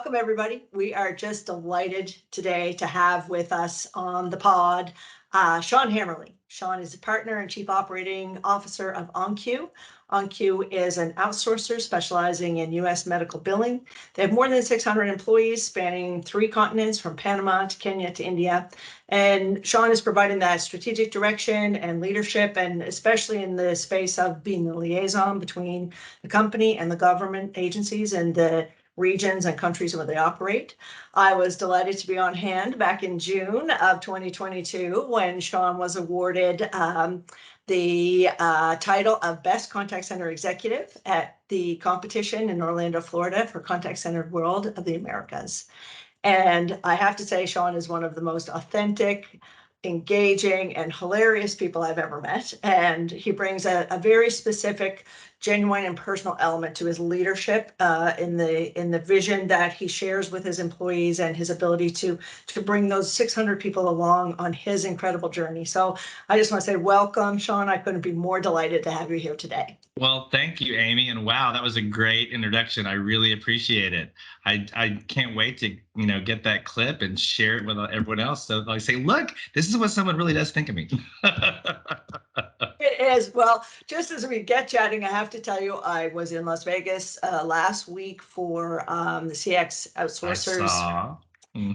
welcome everybody. We are just delighted today to have with us on the pod Sean Hammerle. Sean is a partner and chief operating officer of OnQ. OnQ is an outsourcer specializing in U.S. medical billing. They have more than 600 employees spanning 3 continents, from Panama to Kenya to India. And Sean is providing that strategic direction and leadership, and especially in the space of being the liaison between the company and the government agencies and the regions and countries where they operate. I was delighted to be on hand back in June of 2022 when Sean was awarded the title of Best Contact Center Executive at the competition in Orlando, Florida for Contact Center World of the Americas. And I have to say, Sean is one of the most authentic, engaging, and hilarious people I've ever met. And he brings a very specific, genuine, and personal element to his leadership in the vision that he shares with his employees, and his ability to bring those 600 people along on his incredible journey. So I just want to say welcome, Sean. I couldn't be more delighted to have you here today. Well, thank you, Amy. And wow, that was a great introduction. I really appreciate it. I can't wait to get that clip and share it with everyone else. So I say, look, this is what someone really does think of me. It is. Well, just as we get chatting, I have to tell you, I was in Las Vegas last week for the CX outsourcers. I saw.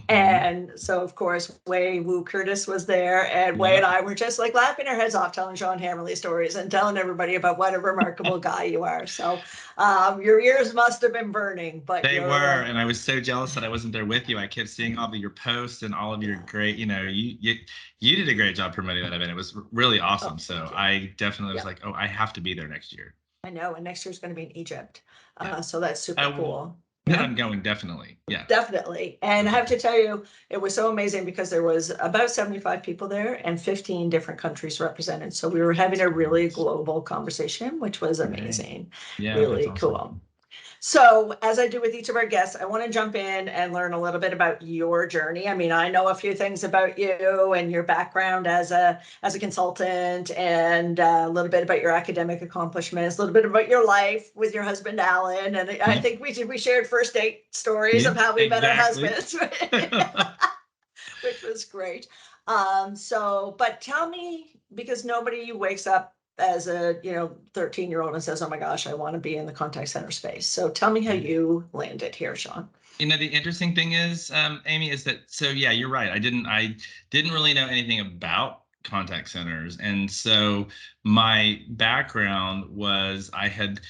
And so, of course, Wu Curtis was there, and Wei and I were just like laughing our heads off, telling Sean Hammerle stories and telling everybody about what a remarkable guy you are. So your ears must have been burning. But they were, and I was so jealous that I wasn't there with you. I kept seeing all of your posts and all of your great, you did a great job promoting that event. It was really awesome. So I definitely was like, oh, I have to be there next year. I know, and next year's going to be in Egypt. So that's super cool. Yeah, I'm going, definitely. Yeah, definitely. And I have to tell you, it was so amazing because there was about 75 people there and 15 different countries represented. So we were having a really global conversation, which was amazing. Yeah, really cool. So as I do with each of our guests, I want to jump in and learn a little bit about your journey. I mean, I know a few things about you and your background as a consultant, and a little bit about your academic accomplishments, a little bit about your life with your husband, Alan. And I think we shared first date stories of how we met our husbands, which was great. But tell me, because nobody wakes up as a 13-year-old and says, oh my gosh, I want to be in the contact center space. So tell me how you landed here, Sean. The interesting thing is, Amy, is that, so yeah, you're right. I didn't really know anything about contact centers. And so my background was, I had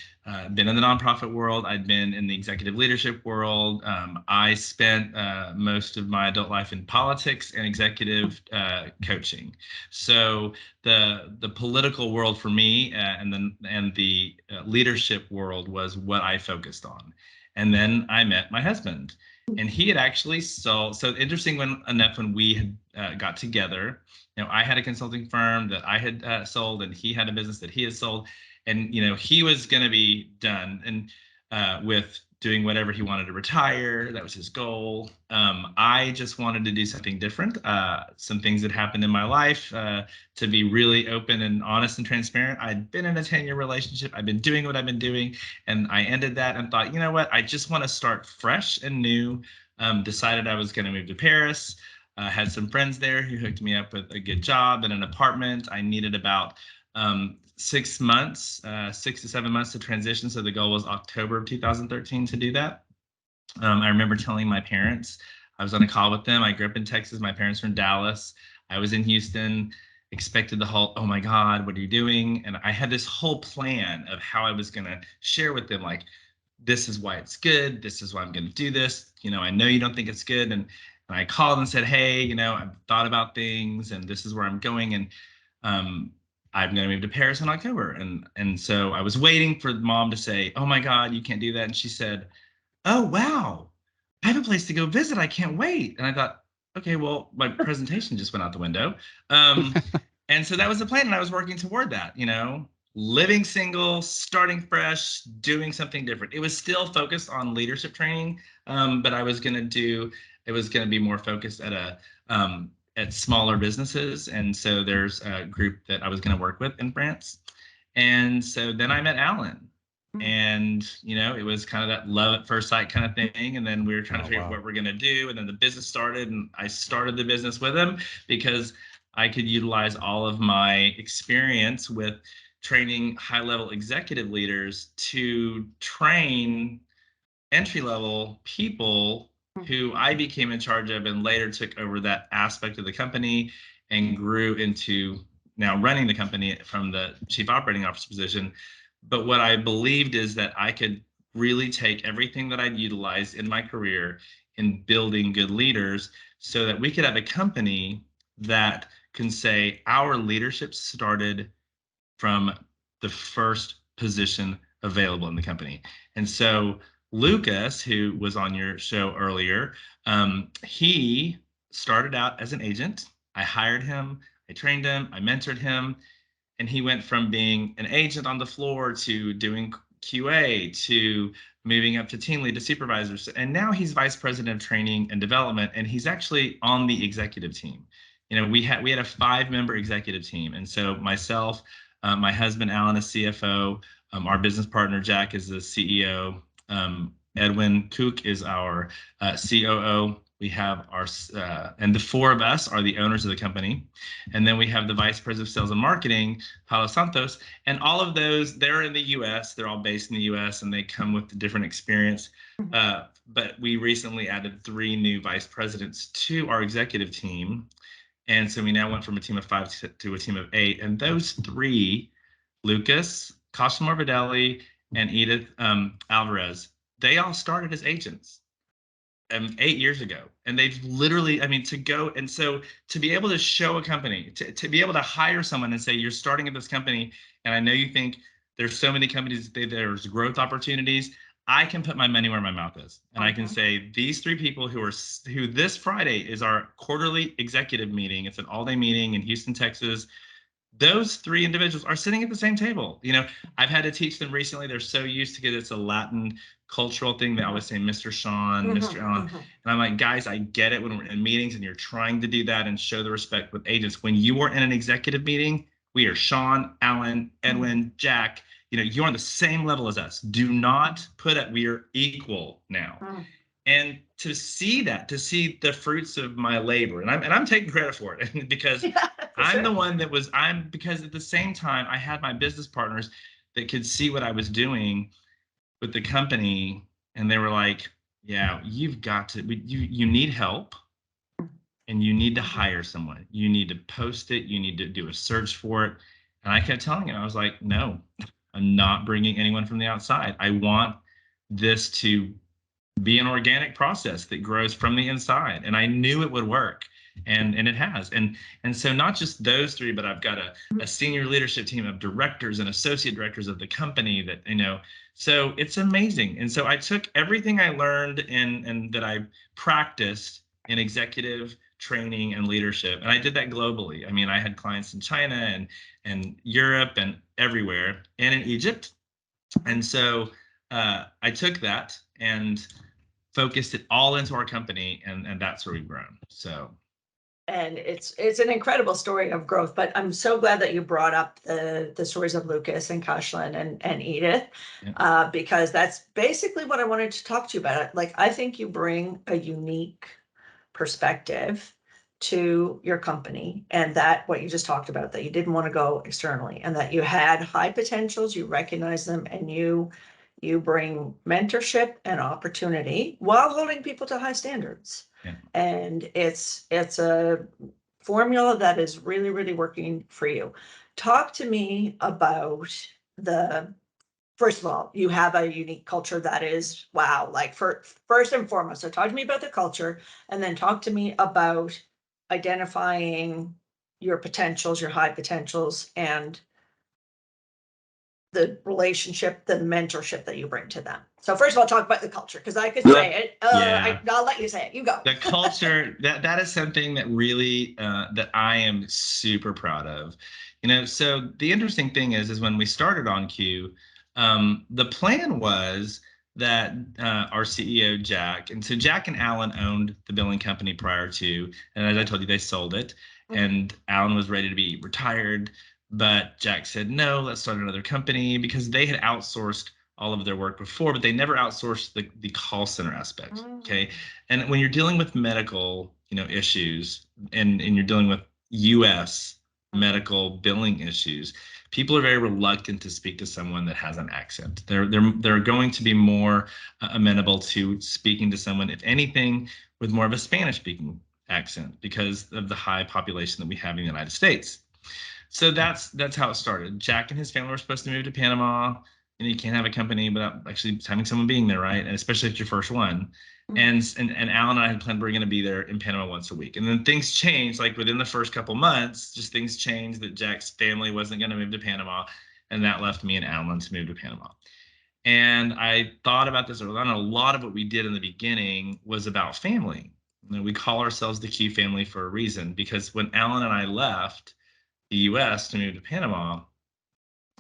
been in the nonprofit world. I'd been in the executive leadership world. I spent most of my adult life in politics and executive coaching. So the political world for me and the leadership world was what I focused on. And then I met my husband, and he had actually sold. So interesting, when we had got together, I had a consulting firm that I had sold, and he had a business that he had sold, and he was going to be done and with doing whatever he wanted to retire. That was his goal. I just wanted to do something different. Some things that happened in my life, to be really open and honest and transparent. I'd been in a 10-year relationship. I've been doing what I've been doing, and I ended that and thought, you know what? I just want to start fresh and new. Decided I was going to move to Paris. Had some friends there who hooked me up with a good job and an apartment. I needed about 6 months, 6 to 7 months to transition. So the goal was October of 2013 to do that. I remember telling my parents, I was on a call with them. I grew up in Texas. My parents were in Dallas. I was in Houston, expected the whole, oh my God, what are you doing? And I had this whole plan of how I was going to share with them, like, this is why it's good. This is why I'm going to do this. I know you don't think it's good. And I called and said, hey, I've thought about things, and this is where I'm going. And I'm going to move to Paris in October. And so I was waiting for Mom to say, oh my God, you can't do that. And she said, oh, wow, I have a place to go visit. I can't wait. And I thought, okay, well, my presentation just went out the window. And so that was the plan. And I was working toward that, living single, starting fresh, doing something different. It was still focused on leadership training, but it was going to be more focused at smaller businesses. And so there's a group that I was going to work with in France. And so then I met Alan. And, it was kind of that love at first sight kind of thing. And then we were trying to figure out what we're going to do. And then the business started, and I started the business with him because I could utilize all of my experience with training high-level executive leaders to train entry-level people who I became in charge of, and later took over that aspect of the company and grew into now running the company from the chief operating officer position. But what I believed is that I could really take everything that I'd utilized in my career in building good leaders so that we could have a company that can say our leadership started from the first position available in the company. And so Lucas, who was on your show earlier, he started out as an agent. I hired him, I trained him, I mentored him, and he went from being an agent on the floor to doing QA to moving up to team lead to supervisors. And now he's vice president of training and development, and he's actually on the executive team. We had a 5-member executive team, and so myself, my husband Alan is CFO, our business partner Jack is the CEO, Edwin Kook is our COO. We have our, and the 4 of us are the owners of the company. And then we have the vice president of sales and marketing, Paulo Santos. And all of those, they're in the US, they're all based in the US, and they come with different experience. But we recently added 3 new vice presidents to our executive team. And so we now went from a team of 5 to a team of 8. And those 3, Lucas, Costa Morbidelli, and Edith Alvarez, they all started as agents 8 years ago. And they've literally, to go, and so to be able to show a company, to be able to hire someone and say, you're starting at this company, and I know you think there's so many companies, there's growth opportunities. I can put my money where my mouth is. And I can say, these 3 people who this Friday is our quarterly executive meeting. It's an all-day meeting in Houston, Texas. Those 3 individuals are sitting at the same table. I've had to teach them recently. They're so used to it. It's a Latin cultural thing. They always say, Mr. Sean, Mr. Allen. And I'm like, guys, I get it when we're in meetings and you're trying to do that and show the respect with agents. When you are in an executive meeting, we are Sean, Allen, Edwin, Jack. You're on the same level as us. Do not put it, we are equal now. And to see the fruits of my labor, and I'm taking credit for it because I'm the one that was, because at the same time, I had my business partners that could see what I was doing with the company. And they were like, yeah, you've got to, you need help, and you need to hire someone. You need to post it. You need to do a search for it. And I kept telling him, I was like, no, I'm not bringing anyone from the outside. I want this to be an organic process that grows from the inside. And I knew it would work. And it has. And so not just those 3, but I've got a senior leadership team of directors and associate directors of the company that, so it's amazing. And so I took everything I learned and that I practiced in executive training and leadership, and I did that globally. I had clients in China and Europe and everywhere, and in Egypt. And so I took that and focused it all into our company, and that's where we've grown. So. And it's an incredible story of growth, but I'm so glad that you brought up the stories of Lucas and Kashlan and Edith, because that's basically what I wanted to talk to you about. Like, I think you bring a unique perspective to your company, and that what you just talked about, that you didn't want to go externally, and that you had high potentials, you recognize them, and you bring mentorship and opportunity while holding people to high standards. And it's a formula that is really, really working for you. Talk to me about first of all, you have a unique culture that is, wow, like first and foremost. So talk to me about the culture, and then talk to me about identifying your potentials, your high potentials, and the relationship, the mentorship that you bring to them. So first of all, talk about the culture, because I could say it. I'll let you say it. You go. The culture, that is something that really, that I am super proud of. So the interesting thing is when we started OnQ, the plan was that our CEO, Jack, and so Jack and Alan owned the billing company prior to, and as I told you, they sold it. And Alan was ready to be retired. But Jack said, no, let's start another company, because they had outsourced all of their work before, but they never outsourced the call center aspect. Okay. Mm. And when you're dealing with medical, issues, and you're dealing with US medical billing issues, people are very reluctant to speak to someone that has an accent. They're going to be more amenable to speaking to someone, if anything, with more of a Spanish speaking accent because of the high population that we have in the United States. So that's how it started. Jack and his family were supposed to move to Panama. You can't have a company without actually having someone being there, right? And especially if it's your first one. And Alan and I had planned we are going to be there in Panama once a week. And then things changed, like within the first couple months, just things changed that Jack's family wasn't going to move to Panama. And that left me and Alan to move to Panama. And I thought about this. A lot of what we did in the beginning was about family. We call ourselves the Q family for a reason, because when Alan and I left the US to move to Panama,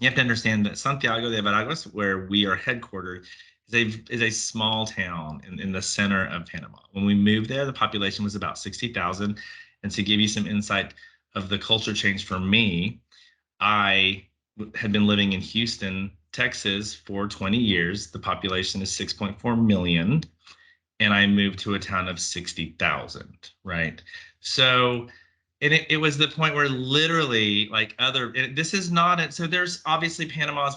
you have to understand that Santiago de Veraguas, where we are headquartered, is a small town in the center of Panama. When we moved there, the population was about 60,000. And to give you some insight of the culture change for me, I had been living in Houston, Texas for 20 years. The population is 6.4 million. And I moved to a town of 60,000, right? So, and it was the point where literally this is not it. So there's obviously Panama is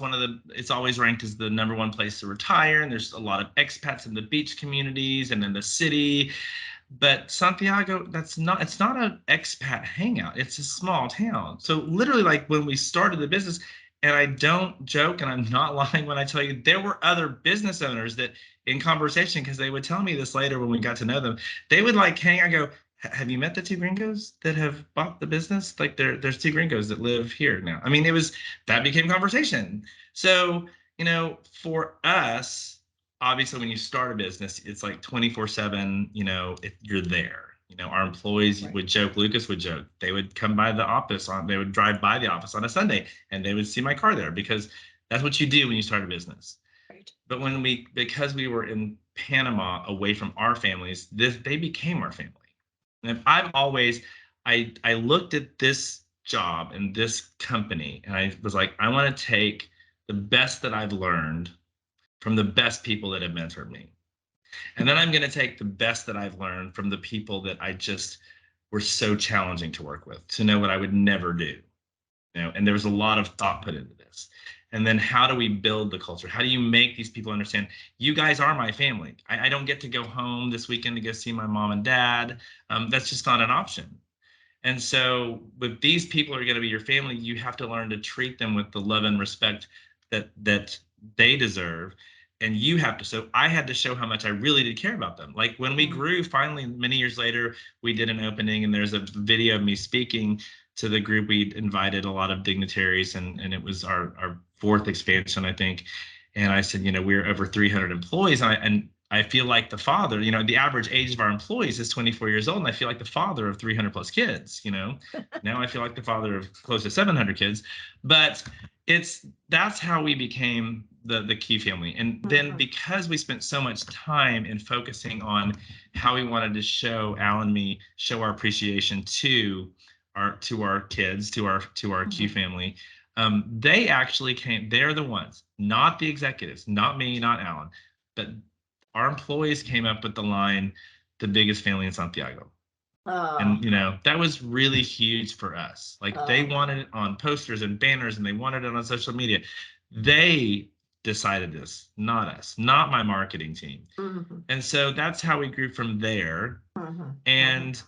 it's always ranked as the #1 place to retire. And there's a lot of expats in the beach communities and in the city. But Santiago, it's not an expat hangout. It's a small town. So literally, like when we started the business, and I don't joke and I'm not lying when I tell you, there were other business owners that in conversation, because they would tell me this later when we got to know them, they would like hang. I go, have you met the 2 gringos that have bought the business? Like there's 2 gringos that live here now. I mean, that became conversation. So, for us, obviously when you start a business, it's like 24/7, you're there. Our employees Right. would joke, Lucas would joke, they would come by the office they would drive by the office on a Sunday and they would see my car there, because that's what you do when you start a business. Right. But because we were in Panama away from our families, they became our family. And I looked at this job and this company and I was like, I want to take the best that I've learned from the best people that have mentored me. And then I'm going to take the best that I've learned from the people that I just were so challenging to work with, to know what I would never do. And there was a lot of thought put into this. And then how do we build the culture? How do you make these people understand you guys are my family? I don't get to go home this weekend to go see my mom and dad. That's just not an option. And so with these people who are going to be your family, you have to learn to treat them with the love and respect that they deserve. And you have to. So I had to show how much I really did care about them. Like when we grew, finally, many years later, we did an opening and there's a video of me speaking to the group. We invited a lot of dignitaries and it was our 4th expansion, I think. And I said, we're over 300 employees. And I feel like the father, the average age of our employees is 24 years old. And I feel like the father of 300 plus kids, Now I feel like the father of close to 700 kids. But that's how we became the Key family. And then because we spent so much time in focusing on how we wanted to show our appreciation to our kids, to our Q family, they actually they're the ones, not the executives, not me, not Alan, but our employees came up with the line, the biggest family in Santiago. And that was really huge for us. Like they wanted it on posters and banners and they wanted it on social media. They decided this, not us, not my marketing team. And so that's how we grew from there. And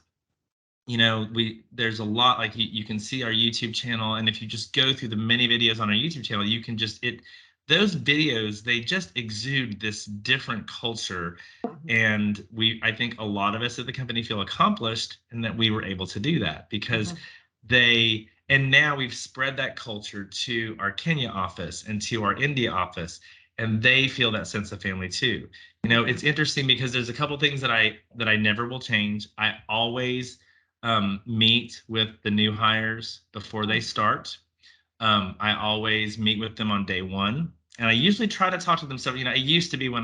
there's a lot, like you can see our YouTube channel, and if you just go through the many videos on our YouTube channel, you can those videos, they just exude this different culture. And I think a lot of us at the company feel accomplished and that we were able to do that because and now we've spread that culture to our Kenya office and to our India office, and they feel that sense of family too. It's interesting because there's a couple things that I never will change. I always meet with the new hires before they start. I always meet with them on day 1. And I usually try to talk to them. So, it used to be when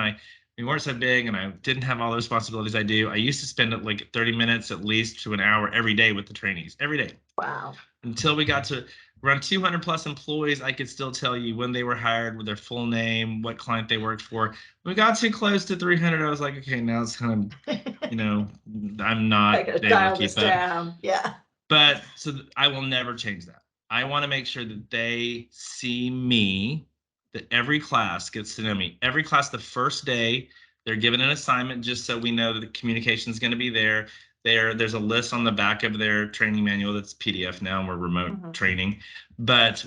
we weren't so big and I didn't have all the responsibilities I do. I used to spend like 30 minutes at least to an hour every day with the trainees, every day. Wow. Until we got to around 200 plus employees, I could still tell you when they were hired, with their full name, what client they worked for. When we got too close to 300, I was like, okay, now it's kind of, I'm I not gotta able to dial this keep up. down. Yeah. But so I will never change that. I want to make sure that they see me, that every class gets to know me. Every class, the first day, they're given an assignment just so we know that the communication is going to be there. There's a list on the back of their training manual that's PDF now, and we're remote training. But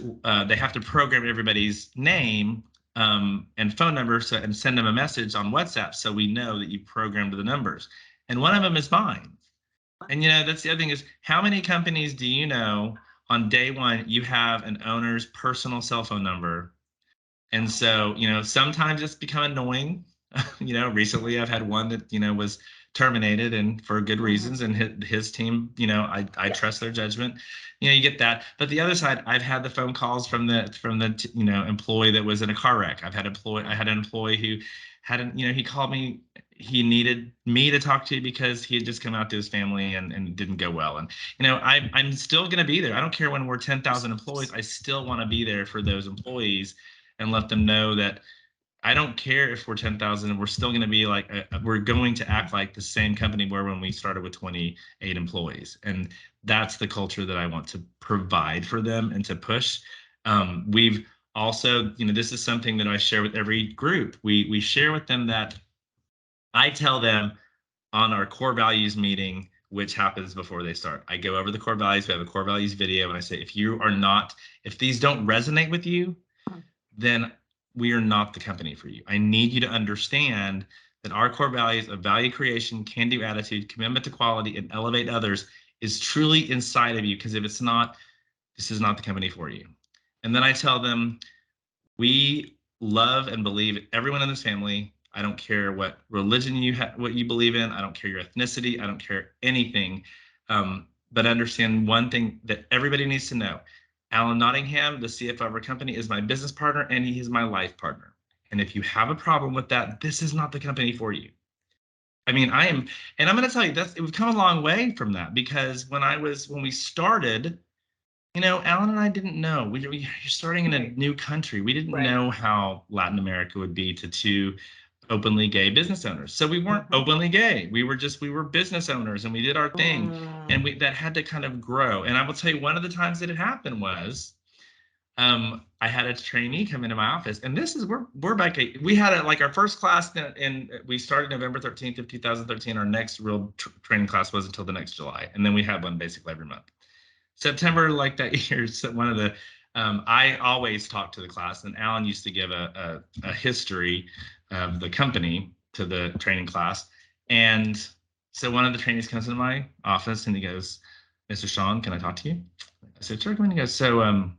they have to program everybody's name and phone number and send them a message on WhatsApp so we know that you programmed the numbers. And one of them is mine. And that's the other thing is, how many companies do you know on day one you have an owner's personal cell phone number? And so, sometimes it's become annoying. Recently I've had one that, was terminated and for good reasons, and his team, I trust their judgment. You get that. But the other side, I've had the phone calls from the employee that was in a car wreck. I had an employee who he called me. He needed me to talk to because he had just come out to his family and it didn't go well. And I'm still going to be there. I don't care when we're 10,000 employees. I still want to be there for those employees and let them know that I don't care if we're 10,000 and we're still going to be like, we're going to act like the same company we were when we started with 28 employees. And that's the culture that I want to provide for them and to push. We've also, this is something that I share with every group. We share with them that I tell them on our core values meeting, which happens before they start. I go over the core values. We have a core values video. And I say, if these don't resonate with you, then we are not the company for you. I need you to understand that our core values of value creation, can-do attitude, commitment to quality, and elevate others is truly inside of you. Because if it's not, this is not the company for you. And then I tell them, we love and believe everyone in this family. I don't care what religion what you believe in. I don't care your ethnicity. I don't care anything. But understand one thing that everybody needs to know. Alan Nottingham, the CFO of our company, is my business partner and he is my life partner. And if you have a problem with that, this is not the company for you. I mean, and I'm going to tell you we've come a long way from that, because when we started, Alan and I didn't know. You're starting in a new country. We didn't know how Latin America would be to two openly gay business owners. So we weren't openly gay. We were business owners, and we did our thing. And that had to kind of grow. And I will tell you, one of the times that it happened was, I had a trainee come into my office, and this is we're back. We had our first class we started November 13th of 2013. Our next real training class was until the next July, and then we had one basically every month. September, like that year, one of the I always talk to the class, and Alan used to give a history of the company to the training class. And so one of the trainees comes into my office and he goes, "Mr. Sean, can I talk to you?" I said, "Sure." And he goes, "So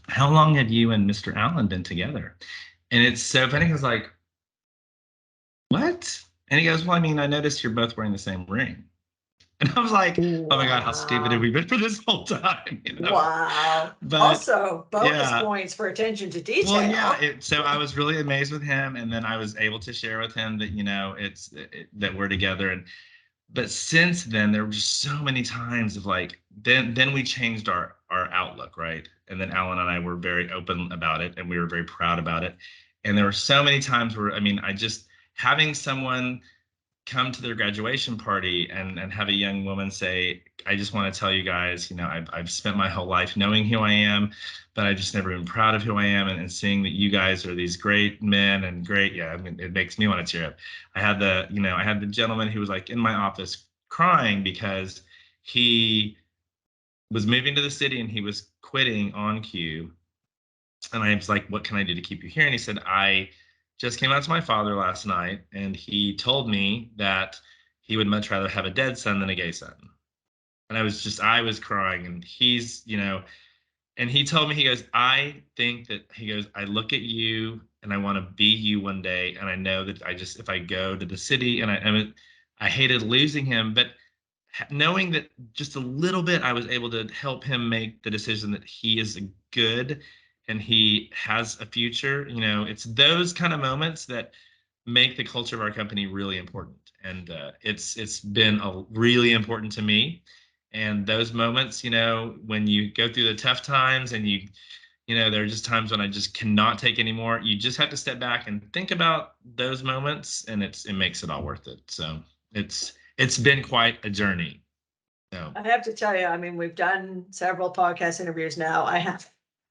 how long have you and Mr. Allen been together?" And it's so funny. I was like, "What?" And he goes, "Well, I mean, I noticed you're both wearing the same ring." And I was like, "Oh my God, how stupid have we been for this whole time?" Wow. But also, bonus points for attention to detail. Well, yeah. So I was really amazed with him, and then I was able to share with him that that we're together. But since then, there were just so many times of then we changed our outlook, right? And then Alan and I were very open about it, and we were very proud about it. And there were so many times where, having someone come to their graduation party and have a young woman say, "I just want to tell you guys, I've spent my whole life knowing who I am, but I've just never been proud of who I am, and seeing that you guys are these great men and great," it makes me want to tear up. I had the gentleman who was in my office crying because he was moving to the city and he was quitting OnQ. And I was like, "What can I do to keep you here?" And he said, "I just came out to my father last night, and he told me that he would much rather have a dead son than a gay son." And I was crying, and and he told me, he goes, "I think that," he goes, "I look at you and I want to be you one day. And I know that if I go to the city," and I hated losing him, but knowing that just a little bit, I was able to help him make the decision that he is good and he has a future. It's those kind of moments that make the culture of our company really important. And it's been really important to me. And those moments, when you go through the tough times and there are just times when I just cannot take anymore. You just have to step back and think about those moments, and it makes it all worth it. So it's been quite a journey. So I have to tell you, I mean, we've done several podcast interviews now. I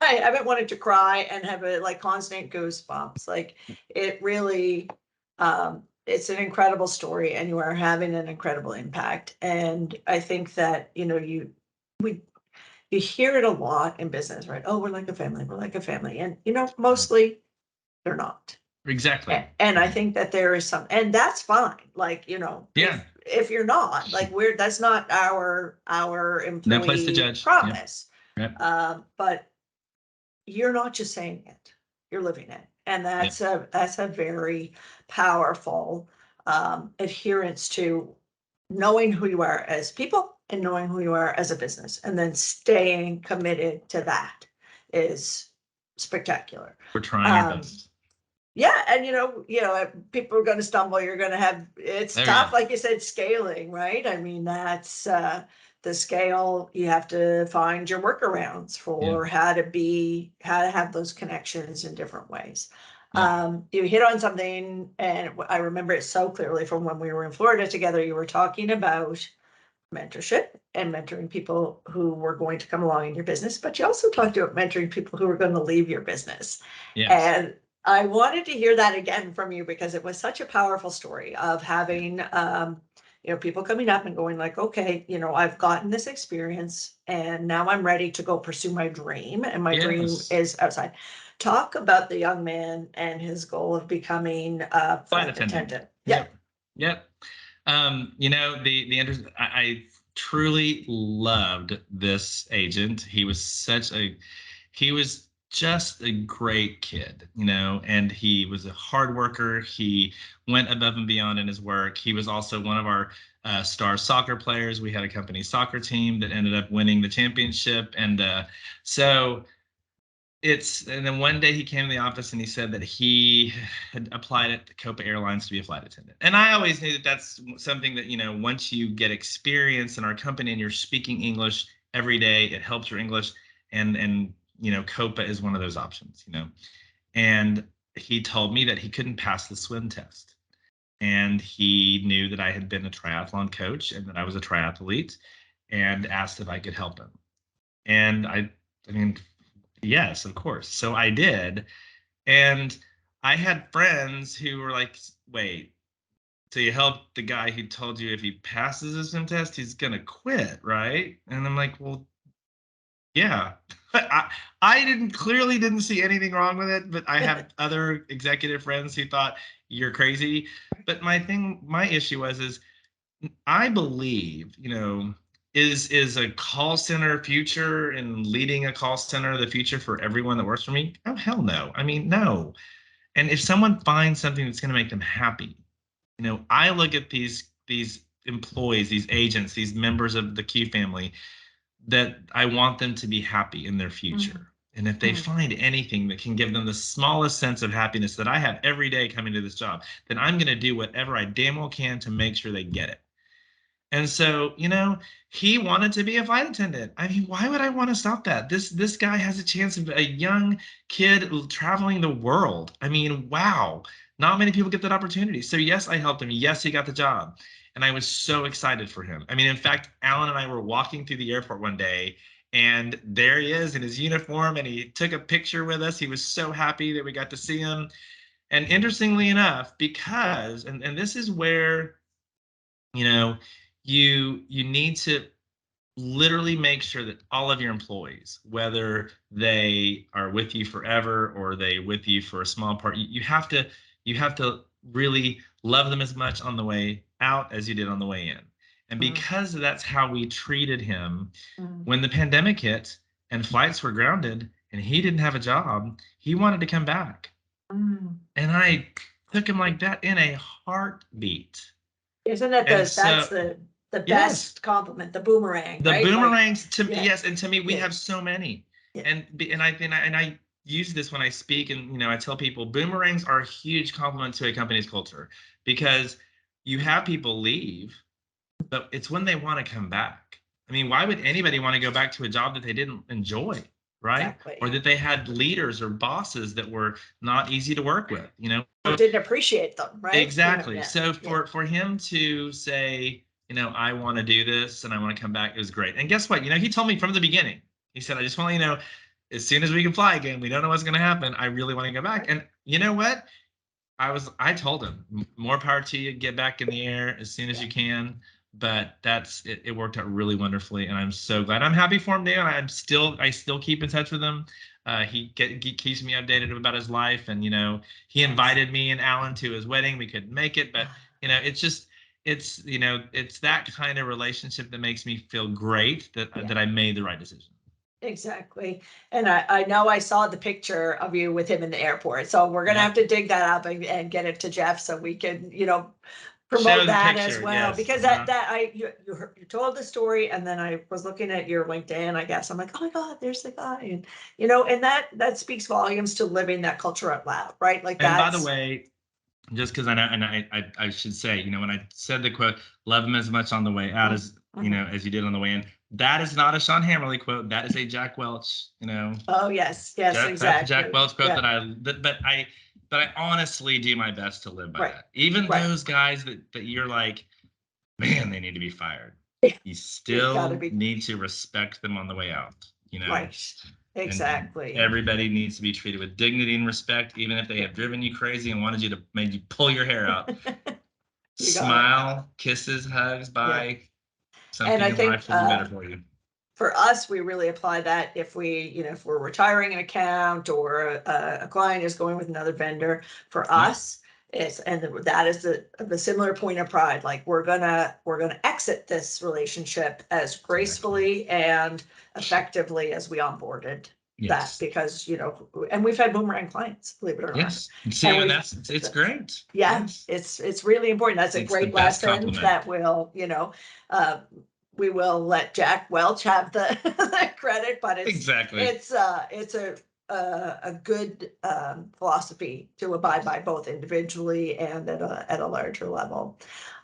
haven't wanted to cry and have it like constant goosebumps. Like it really, it's an incredible story, and you are having an incredible impact. And I think that, we, you hear it a lot in business, right? Oh, we're like a family. We're like a family. And, mostly they're not. exactly. And I think that there is some, and that's fine. Like, Yeah. if you're not, like, that's not our No place to employee judge. promise. Yep. But you're not just saying it, you're living it. And that's a very powerful adherence to knowing who you are as people and knowing who you are as a business, and then staying committed to that is spectacular. We're trying our best. Yeah, and people are going to stumble. You're going to have, it's tough, like you said, scaling, right? I mean, that's the scale. You have to find your workarounds for how to have those connections in different ways. You hit on something, and I remember it so clearly from when we were in Florida together. You were talking about mentorship and mentoring people who were going to come along in your business, but you also talked about mentoring people who were going to leave your business. Yes. And I wanted to hear that again from you, because it was such a powerful story of having, people coming up and going like, okay, I've gotten this experience and now I'm ready to go pursue my dream. And my dream is outside. Talk about the young man and his goal of becoming a flight attendant. Yep. I truly loved this agent. He was just a great kid, and he was a hard worker. He went above and beyond in his work. He was also one of our star soccer players. We had a company soccer team that ended up winning the championship. And and then one day he came to the office and he said that he had applied at the Copa Airlines to be a flight attendant. And I always knew that that's something that, once you get experience in our company and you're speaking English every day, it helps your English. And Copa is one of those options, And he told me that he couldn't pass the swim test. And he knew that I had been a triathlon coach and that I was a triathlete, and asked if I could help him. And I mean, yes, of course. So I did. And I had friends who were like, wait, so you helped the guy who told you if he passes the swim test, he's going to quit, right? And I'm like, well, yeah. I clearly didn't see anything wrong with it, but I have other executive friends who thought you're crazy. But my issue is I believe, is a call center future and leading a call center the future for everyone that works for me? Oh, hell no. I mean, no. And if someone finds something that's going to make them happy, I look at these employees, these agents, these members of the Q family, that I want them to be happy in their future. Mm-hmm. And if they find anything that can give them the smallest sense of happiness that I have every day coming to this job, then I'm going to do whatever I damn well can to make sure they get it. And so, he wanted to be a flight attendant. I mean, why would I want to stop that? This guy has a chance of a young kid traveling the world. I mean, wow. Not many people get that opportunity. So yes, I helped him. Yes, he got the job. And I was so excited for him. I mean, in fact, Alan and I were walking through the airport one day, and there he is in his uniform, and he took a picture with us. He was so happy that we got to see him. And interestingly enough, because, and this is where, you need to literally make sure that all of your employees, whether they are with you forever or they with you for a small part, you have to really love them as much on the way out as you did on the way in. And because that's how we treated him, when the pandemic hit and flights were grounded and he didn't have a job, he wanted to come back. And I took him like that in a heartbeat. Isn't that that's the best compliment, the boomerang, the right? boomerangs, to me, yes, and to me, we have so many. And I use this when I speak, and I tell people boomerangs are a huge compliment to a company's culture, because you have people leave, but it's when they want to come back. I mean, why would anybody want to go back to a job that they didn't enjoy, right? Or Exactly. that they had leaders or bosses that were not easy to work with, you know? Or didn't appreciate them, right? Exactly. Yeah. So Yeah. for him to say, I want to do this and I want to come back, it was great. And guess what? He told me from the beginning. He said, I just want to let you know, as soon as we can fly again, we don't know what's going to happen. I really want to go back. And you know what? I told him, more power to you, get back in the air as soon as Yeah. you can. But that's it, it worked out really wonderfully, and I'm so glad. I'm happy for him now. I still keep in touch with him. He keeps me updated about his life, and he Nice. invited me and Alan to his wedding. We couldn't make it, but it's just it's that kind of relationship that makes me feel great that Yeah. that I made the right decision. Exactly. And I know I saw the picture of you with him in the airport. So we're going to Yeah. have to dig that up and get it to Jeff so we can, promote Show the that as picture, well. yes. Because you told the story, and then I was looking at your LinkedIn, I guess. I'm like, oh my God, there's the guy. And, and that speaks volumes to living that culture out loud, right? Like And by the that's, way, just because I know, and I should say, when I said the quote, "Love him as much on the way out as Mhm. as you did on the way in," that is not a Sean Hammerle quote. That is a Jack Welch. Oh, yes, yes, That's a Jack exactly. Welch quote Yeah, but I honestly do my best to live by right, that. Even right. those guys that you're like, man, they need to be fired. You You gotta still be need to respect them on the way out. right. And Exactly. everybody needs to be treated with dignity and respect, even if they Yeah. have driven you crazy and wanted you to made you pull your hair out. You got it. Smile, kisses, hugs, Yeah. bye. And Something I in life think will be better for you. for us, we really apply that if if we're retiring an account or a client is going with another vendor. For Yeah. us, that is the similar point of pride. Like we're gonna exit this relationship as Exactly. gracefully and effectively as we onboarded that, Yes. because and we've had boomerang clients, believe it or not. Yes. See, And and we've it's great. yeah, Yes. it's really important. That's a It's the great best lesson compliment. that uh, we will let Jack Welch have the, the credit, but Exactly. it's a good philosophy to abide by, both individually and at a larger level.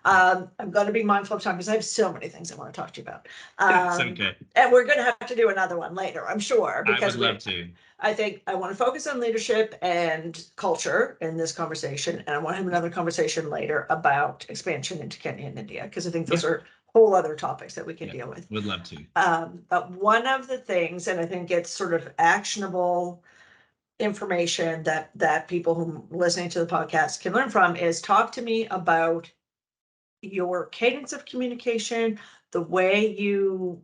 I'm going to be mindful of time because I have so many things I want to talk to you about. It's okay. And we're going to have to do another one later, I'm sure, I would because love to. I think I want to focus on leadership and culture in this conversation, and I want to have another conversation later about expansion into Kenya and India, because I think those Yeah. are whole other topics that we can Yeah. deal with. Would love to. But one of the things, and I think it's sort of actionable information that people who are listening to the podcast can learn from, is talk to me about your cadence of communication, the way you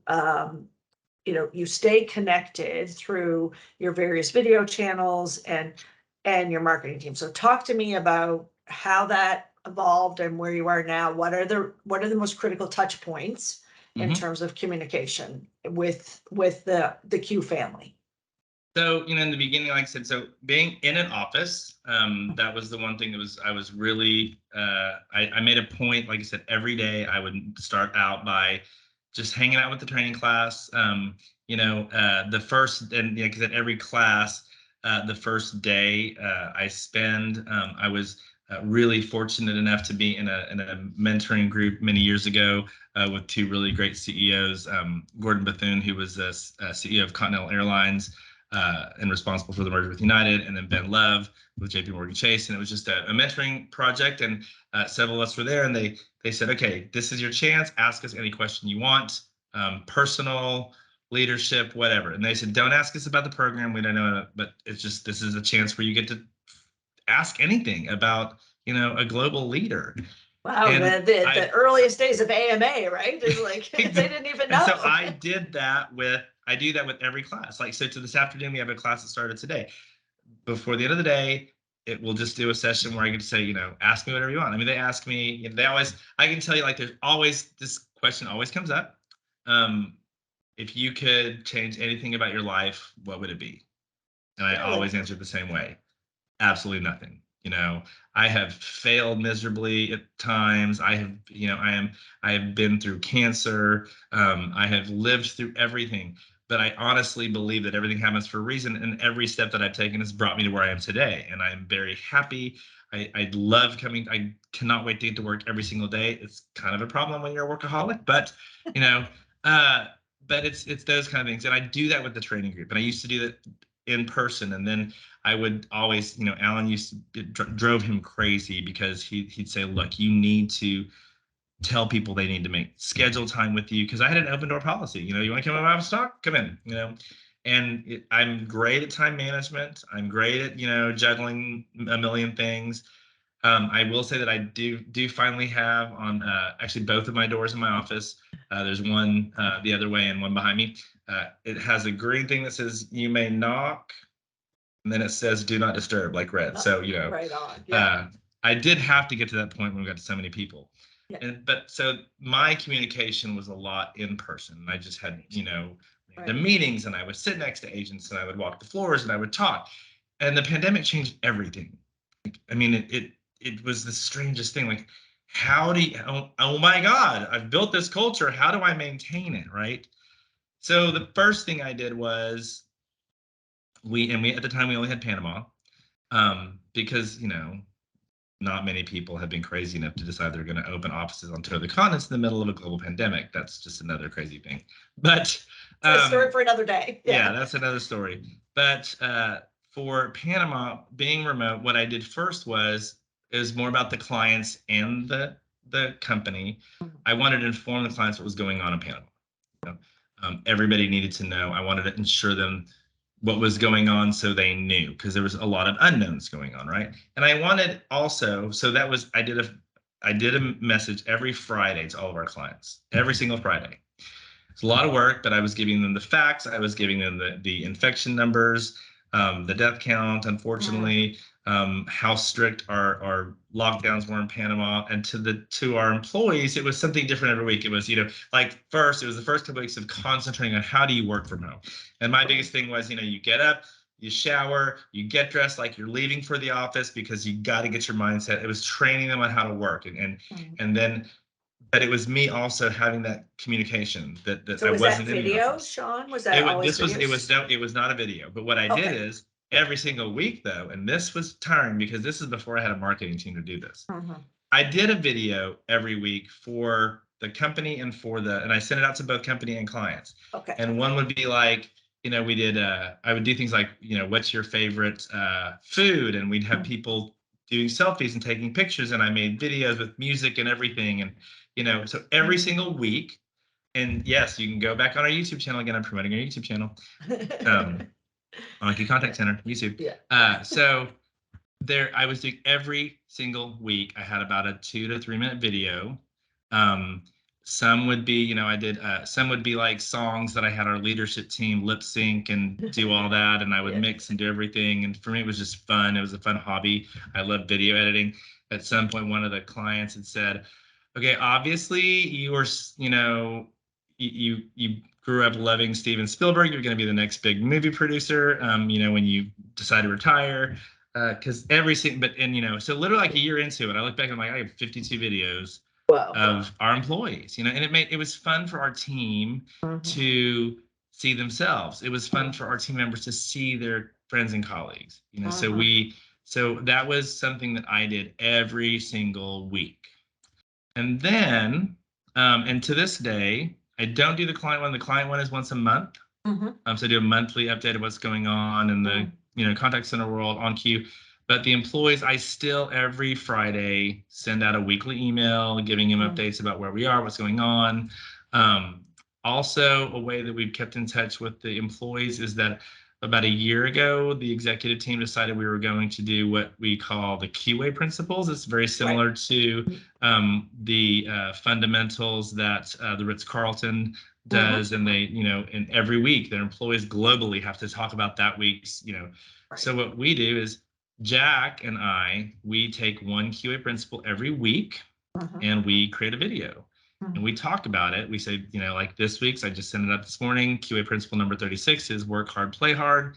stay connected through your various video channels and your marketing team. So talk to me about how that evolved and where you are now. What are the most critical touch points in Mhm. terms of communication with the Q family? So, in the beginning, like I said, so being in an office, that was the one thing that I was really, I made a point, like I said, every day I would start out by just hanging out with the training class. The first, and like I said, every class, the first day I was really fortunate enough to be in a mentoring group many years ago with two really great CEOs, Gordon Bethune, who was the CEO of Continental Airlines, and responsible for the merger with United, and then Ben Love with JP Morgan Chase. And it was just a mentoring project, and several of us were there, and they said, okay, this is your chance. Ask us any question you want, personal, leadership, whatever. And they said, don't ask us about the program. We don't know, but it's just, this is a chance where you get to ask anything about, a global leader. Wow, And the earliest days of AMA, right? It's like they didn't even and know. so I do that with every class. Like, so to this afternoon, we have a class that started today. Before the end of the day, it will just do a session where I get to say, ask me whatever you want. I mean, they ask me, they always, I can tell you, like, there's always, this question always comes up. If you could change anything about your life, what would it be? And I always Really? answer the same way. Absolutely nothing. I have failed miserably at times. I have been through cancer. I have lived through everything, but I honestly believe that everything happens for a reason, and every step that I've taken has brought me to where I am today, and I am very happy. I love coming. I cannot wait to get to work every single day. It's kind of a problem when you're a workaholic, but you know, But it's those kind of things, and I do that with the training group, and I used to do that in person, and then I would always, Alan used to drove him crazy because he'd say, look, you need to tell people they need to make schedule time with you, because I had an open door policy. You want to come in my office talk, come in. And I'm great at time management. I'm great at juggling a million things. I will say that I do finally have on actually both of my doors in my office. There's one the other way and one behind me. It has a green thing that says you may knock, and then it says do not disturb, like red. So Right on. Yeah. I did have to get to that point when we got to so many people. Yeah. But so my communication was a lot in person. I just had the Right. meetings, and I would sit next to agents, and I would walk the floors, and I would talk. And the pandemic changed everything. I mean, it was the strangest thing. Like, how do you? Oh my God! I've built this culture. How do I maintain it? Right. So the first thing I did was we at the time we only had Panama, because not many people have been crazy enough to decide they're going to open offices on two other continents in the middle of a global pandemic. That's just another crazy thing. But It's a story for another day. Yeah, that's another story. But for Panama, being remote, what I did first was more about the clients and the company. I wanted to inform the clients what was going on in Panama. Everybody needed to know. I wanted to ensure them what was going on so they knew, because there was a lot of unknowns going on, right? And I wanted also, so that was I did a message every Friday to all of our clients, every single Friday. It's a lot of work, but I was giving them the facts. I was giving them the infection numbers, the death count, unfortunately, how strict our lockdowns were in Panama. And to our employees, it was something different every week. It was, like first, it was the first couple weeks of concentrating on how do you work from home. And my biggest thing was, you get up, you shower, you get dressed like you're leaving for the office, because you got to get your mindset. It was training them on how to work, and then. But it was me also having that communication that So I was that wasn't in the video, office. Sean? Was that always videos? It was not a video. But what I did is every single week though, and this was tiring because this is before I had a marketing team to do this. I did a video every week for the company and and I sent it out to both company and clients. Okay. And one would be like, we did I would do things like, what's your favorite food? And we'd have people doing selfies and taking pictures, and I made videos with music and everything. And so every single week. And yes, you can go back on our YouTube channel. Again, I'm promoting our YouTube channel. OnQ Contact Center, YouTube. Yeah. So there, I was doing every single week. I had about a 2 to 3 minute video. Some would be, I did, some would be like songs that I had our leadership team lip sync and do all that. And I would mix and do everything. And for me, it was just fun. It was a fun hobby. I love video editing. At some point, one of the clients had said, okay, obviously you were, you grew up loving Steven Spielberg. You're going to be the next big movie producer. When you decide to retire, because so literally like a year into it, I look back and I'm like, I have 52 videos of our employees, and it was fun for our team to see themselves. It was fun for our team members to see their friends and colleagues, so that was something that I did every single week. And then, and to this day, I don't do the client one. The client one is once a month. So I do a monthly update of what's going on in the contact center world on Q. But the employees, I still every Friday send out a weekly email giving them updates about where we are, what's going on. Also, a way that we've kept in touch with the employees is that about a year ago, the executive team decided we were going to do what we call the QA principles. It's very similar to the fundamentals that the Ritz-Carlton does, and they, and every week their employees globally have to talk about that week's, So what we do is Jack and we take one QA principle every week, and we create a video. And we talk about it. We say, like this week's, I just sent it up this morning. QA principle number 36 is work hard, play hard.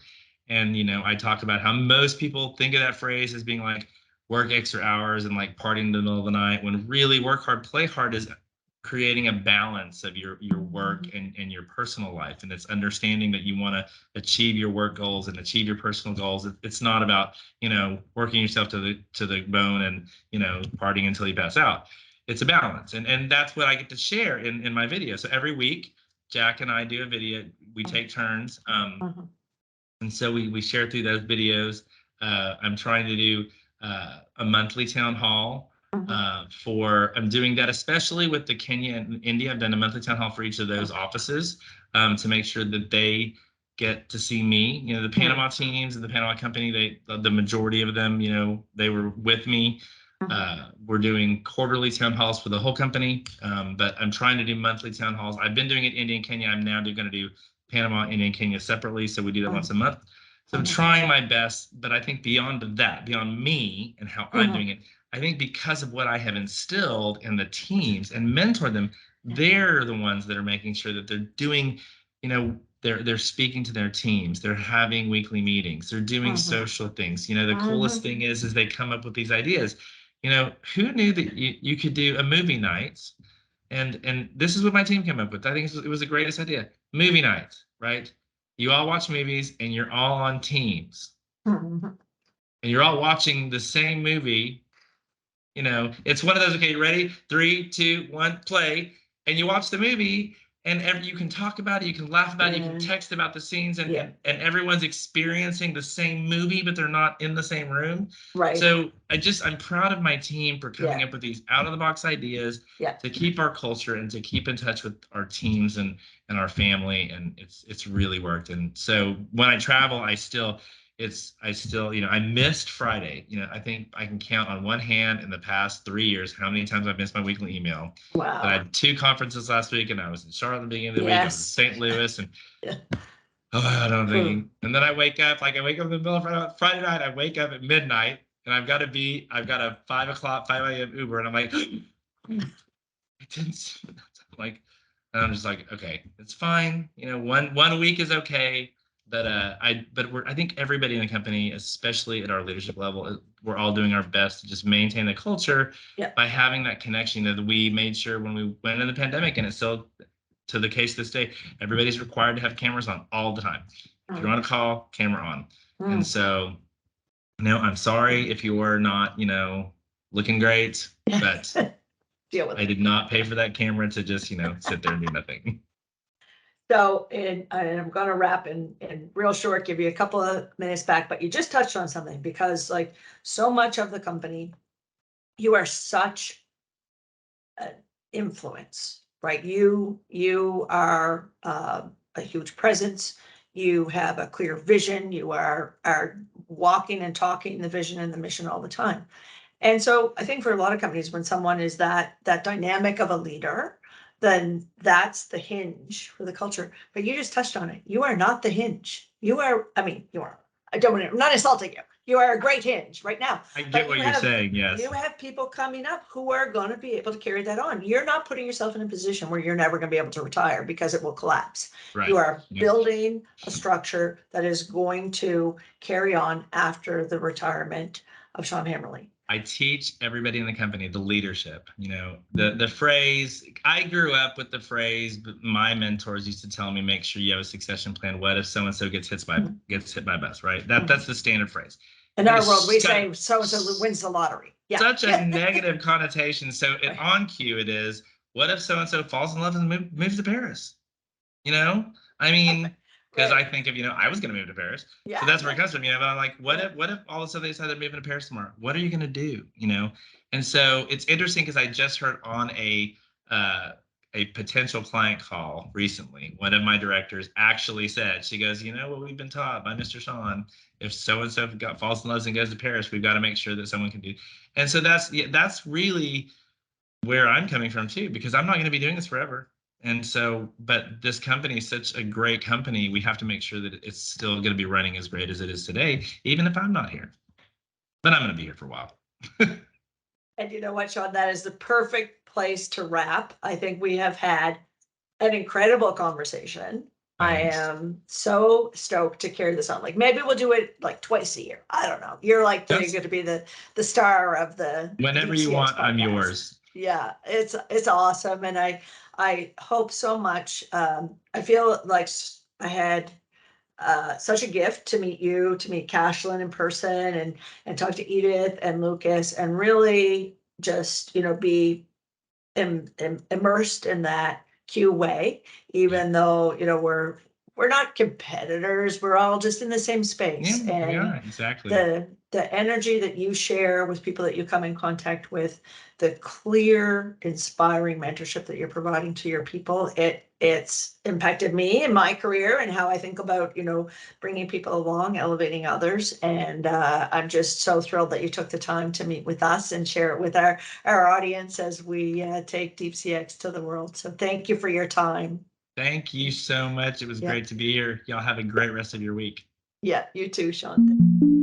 And, I talked about how most people think of that phrase as being like work extra hours and like partying in the middle of the night, when really work hard, play hard is creating a balance of your work and your personal life. And it's understanding that you want to achieve your work goals and achieve your personal goals. It's not about, working yourself to the bone and, partying until you pass out. It's a balance. And that's what I get to share in my video. So every week Jack and I do a video. We take turns. Mhm. And so we share through those videos. I'm trying to do a monthly town hall Mhm. I'm doing that, especially with the Kenya and India. I've done a monthly town hall for each of those offices to make sure that they get to see me. You know, the Panama teams and the Panama company, the majority of them, you know, they were with me. We're doing quarterly town halls for the whole company, but I'm trying to do monthly town halls. I've been doing it India and Kenya. I'm now going to do Panama, India, and Kenya separately. So we do that once a month. So I'm trying my best, but I think beyond that, beyond me and how I'm doing it, I think because of what I have instilled in the teams and mentor them, they're the ones that are making sure that they're doing, you know, they're speaking to their teams, they're having weekly meetings, they're doing social things. You know, the coolest thing is they come up with these ideas. You know, who knew that you could do a movie night? And this is what my team came up with. I think it was the greatest idea. Movie night, right? You all watch movies and you're all on teams. And you're all watching the same movie. You know, it's one of those, okay, ready? 3, 2, 1, play. And you watch the movie and you can talk about it, you can laugh about it, you can text about the scenes, and everyone's experiencing the same movie, but they're not in the same room. Right. So I'm proud of my team for coming up with these out of the box ideas to keep our culture and to keep in touch with our teams and our family. And it's really worked. And so when I travel, I still, you know, I missed Friday. You know, I think I can count on one hand in the past 3 years how many times I've missed my weekly email. Wow. But I had 2 conferences last week, and I was in Charlotte at the beginning of the week. I was in St. Louis, and I don't think. And then I wake up in the middle of Friday night. I wake up at midnight, and I've got a 5 a.m. Uber, and I'm like, I didn't see that. Like, and I'm just like, okay, it's fine. You know, one week is okay. But I think everybody in the company, especially at our leadership level, we're all doing our best to just maintain the culture by having that connection that we made sure when we went into the pandemic, and it's still to the case this day, everybody's required to have cameras on all the time. If you're on a call, camera on. And so, you know, I'm sorry if you are not, you know, looking great, but Deal with I did not pay for that camera to just, you know, sit there and do nothing. So, and I'm going to wrap in real short, give you a couple of minutes back, but you just touched on something, because like so much of the company, you are such an influence, right? You are a huge presence. You have a clear vision. You are walking and talking the vision and the mission all the time. And so I think for a lot of companies, when someone is that dynamic of a leader, then that's the hinge for the culture. But you just touched on it. You are not the hinge. You are, I mean, you are, I'm not insulting you. You are a great hinge right now. I get what you're saying, yes. You have people coming up who are going to be able to carry that on. You're not putting yourself in a position where you're never going to be able to retire because it will collapse. Right. You are building a structure that is going to carry on after the retirement of Sean Hammerle. I teach everybody in the company the leadership. You know, the phrase, I grew up with the phrase, but my mentors used to tell me, make sure you have a succession plan. What if so-and-so gets hit by a bus, right? That's the standard phrase. In our world, we say so-and-so wins the lottery. Yeah. Such a negative connotation. So at OnQ, it is, what if so-and-so falls in love and moves to Paris? You know, I mean, because I think of, you know, I was going to move to Paris. So that's where it comes from, you know, but I'm like, what if all of a sudden they decide they're moving to Paris tomorrow? What are you going to do? You know? And so it's interesting because I just heard on a potential client call recently, one of my directors actually said, she goes, you know what we've been taught by Mr. Sean, if so-and-so falls in love and goes to Paris, we've got to make sure that someone can do. And so that's really where I'm coming from too, because I'm not going to be doing this forever. And so, but this company is such a great company. We have to make sure that it's still going to be running as great as it is today, even if I'm not here. But I'm going to be here for a while. And you know what, Sean, that is the perfect place to wrap. I think we have had an incredible conversation. Thanks. I am so stoked to carry this on. Like maybe we'll do it like twice a year. I don't know. You're like going to be the star of the whenever you want. Podcast. I'm yours. Yeah, it's awesome, and I hope so much. I feel like I had such a gift to meet you, to meet Cashlyn in person, and talk to Edith and Lucas, and really just, you know, be immersed in that Q way, even though, you know, we're not competitors. We're all just in the same space. Yeah, we And are, exactly. the energy that you share with people that you come in contact with, the clear, inspiring mentorship that you're providing to your people, it's impacted me in my career and how I think about, you know, bringing people along, elevating others. And I'm just so thrilled that you took the time to meet with us and share it with our audience as we take Deep CX to the world. So thank you for your time. Thank you so much. It was Yeah. great to be here. Y'all have a great rest of your week. Yeah, you too, Sean.